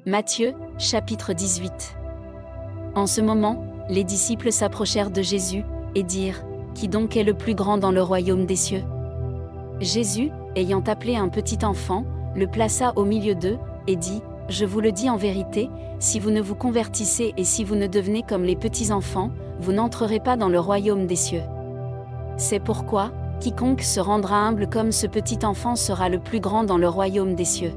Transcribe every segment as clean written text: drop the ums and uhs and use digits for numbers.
Matthieu, chapitre 18. En ce moment, les disciples s'approchèrent de Jésus, et dirent, « Qui donc est le plus grand dans le royaume des cieux ?» Jésus, ayant appelé un petit enfant, le plaça au milieu d'eux, et dit, « Je vous le dis en vérité, si vous ne vous convertissez et si vous ne devenez comme les petits enfants, vous n'entrerez pas dans le royaume des cieux. C'est pourquoi, quiconque se rendra humble comme ce petit enfant sera le plus grand dans le royaume des cieux.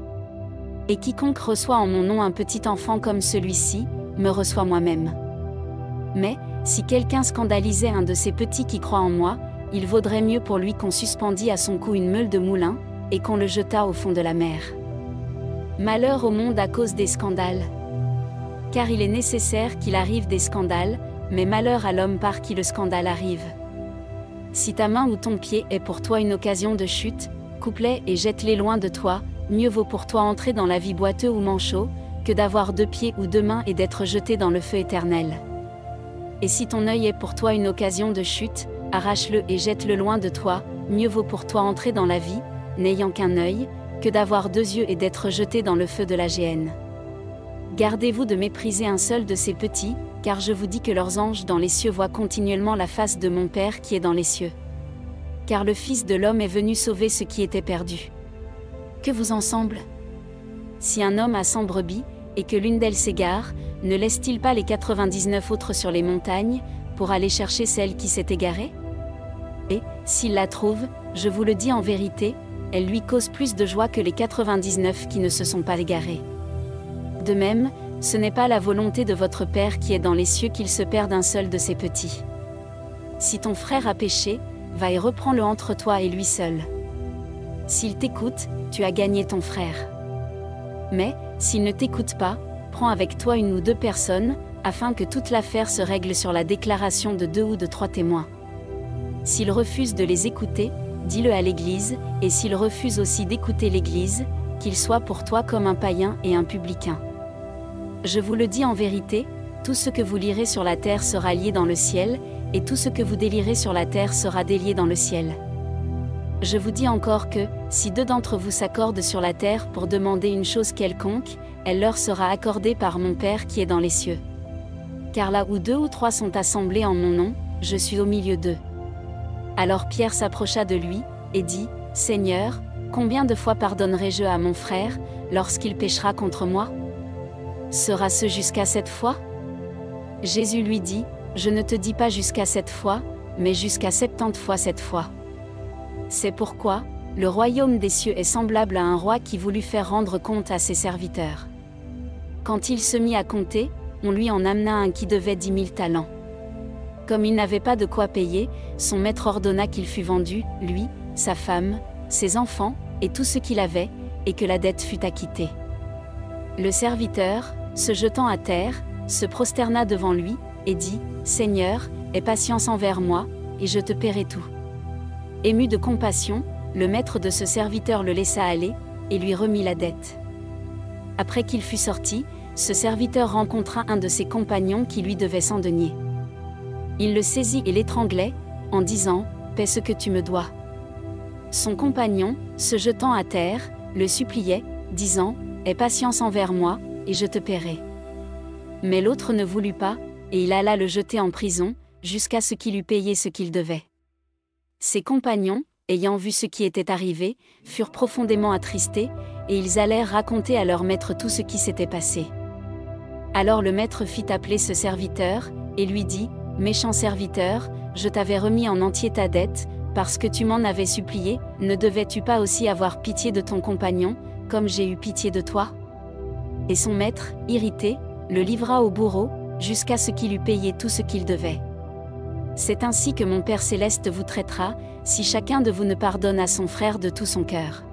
Et quiconque reçoit en mon nom un petit enfant comme celui-ci, me reçoit moi-même. Mais, si quelqu'un scandalisait un de ces petits qui croient en moi, il vaudrait mieux pour lui qu'on suspendît à son cou une meule de moulin, et qu'on le jetât au fond de la mer. Malheur au monde à cause des scandales. Car il est nécessaire qu'il arrive des scandales, mais malheur à l'homme par qui le scandale arrive. Si ta main ou ton pied est pour toi une occasion de chute, coupe-les et jette-les loin de toi, mieux vaut pour toi entrer dans la vie boiteux ou manchot, que d'avoir 2 pieds ou 2 mains et d'être jeté dans le feu éternel. Et si ton œil est pour toi une occasion de chute, arrache-le et jette-le loin de toi, mieux vaut pour toi entrer dans la vie, n'ayant qu'un œil, que d'avoir 2 yeux et d'être jeté dans le feu de la géhenne. Gardez-vous de mépriser un seul de ces petits, car je vous dis que leurs anges dans les cieux voient continuellement la face de mon Père qui est dans les cieux. Car le Fils de l'homme est venu sauver ce qui était perdu. Que vous en semble ? Si un homme a 100 brebis, et que l'une d'elles s'égare, ne laisse-t-il pas les 99 autres sur les montagnes, pour aller chercher celle qui s'est égarée ? Et, s'il la trouve, je vous le dis en vérité, elle lui cause plus de joie que les 99 qui ne se sont pas égarés. De même, ce n'est pas la volonté de votre Père qui est dans les cieux qu'il se perde un seul de ses petits. Si ton frère a péché, va et reprends-le entre toi et lui seul. S'il t'écoute, tu as gagné ton frère. Mais, s'il ne t'écoute pas, prends avec toi 1 ou 2 personnes, afin que toute l'affaire se règle sur la déclaration de 2 ou de 3 témoins. S'il refuse de les écouter, dis-le à l'Église, et s'il refuse aussi d'écouter l'Église, qu'il soit pour toi comme un païen et un publicain. Je vous le dis en vérité, tout ce que vous lirez sur la terre sera lié dans le ciel, et tout ce que vous délierez sur la terre sera délié dans le ciel. Je vous dis encore que, si 2 d'entre vous s'accordent sur la terre pour demander une chose quelconque, elle leur sera accordée par mon Père qui est dans les cieux. Car là où 2 ou 3 sont assemblés en mon nom, je suis au milieu d'eux. Alors Pierre s'approcha de lui, et dit, « Seigneur, combien de fois pardonnerai-je à mon frère, lorsqu'il péchera contre moi ? Sera-ce jusqu'à 7 fois ?» Jésus lui dit, « Je ne te dis pas jusqu'à 7 fois, mais jusqu'à 70 fois 7 fois. » C'est pourquoi, le royaume des cieux est semblable à un roi qui voulut faire rendre compte à ses serviteurs. Quand il se mit à compter, on lui en amena un qui devait 10 000 talents. Comme il n'avait pas de quoi payer, son maître ordonna qu'il fût vendu, lui, sa femme, ses enfants, et tout ce qu'il avait, et que la dette fût acquittée. Le serviteur, se jetant à terre, se prosterna devant lui, et dit, « Seigneur, aie patience envers moi, et je te paierai tout. » Ému de compassion, le maître de ce serviteur le laissa aller, et lui remit la dette. Après qu'il fut sorti, ce serviteur rencontra un de ses compagnons qui lui devait 100 deniers. Il le saisit et l'étranglait, en disant, « Paie ce que tu me dois. » Son compagnon, se jetant à terre, le suppliait, disant, « Aie patience envers moi, et je te paierai. » Mais l'autre ne voulut pas, et il alla le jeter en prison, jusqu'à ce qu'il eût payé ce qu'il devait. Ses compagnons, ayant vu ce qui était arrivé, furent profondément attristés, et ils allèrent raconter à leur maître tout ce qui s'était passé. Alors le maître fit appeler ce serviteur, et lui dit, « Méchant serviteur, je t'avais remis en entier ta dette, parce que tu m'en avais supplié, ne devais-tu pas aussi avoir pitié de ton compagnon, comme j'ai eu pitié de toi ?» Et son maître, irrité, le livra au bourreau, jusqu'à ce qu'il eût payé tout ce qu'il devait. C'est ainsi que mon Père céleste vous traitera, si chacun de vous ne pardonne à son frère de tout son cœur.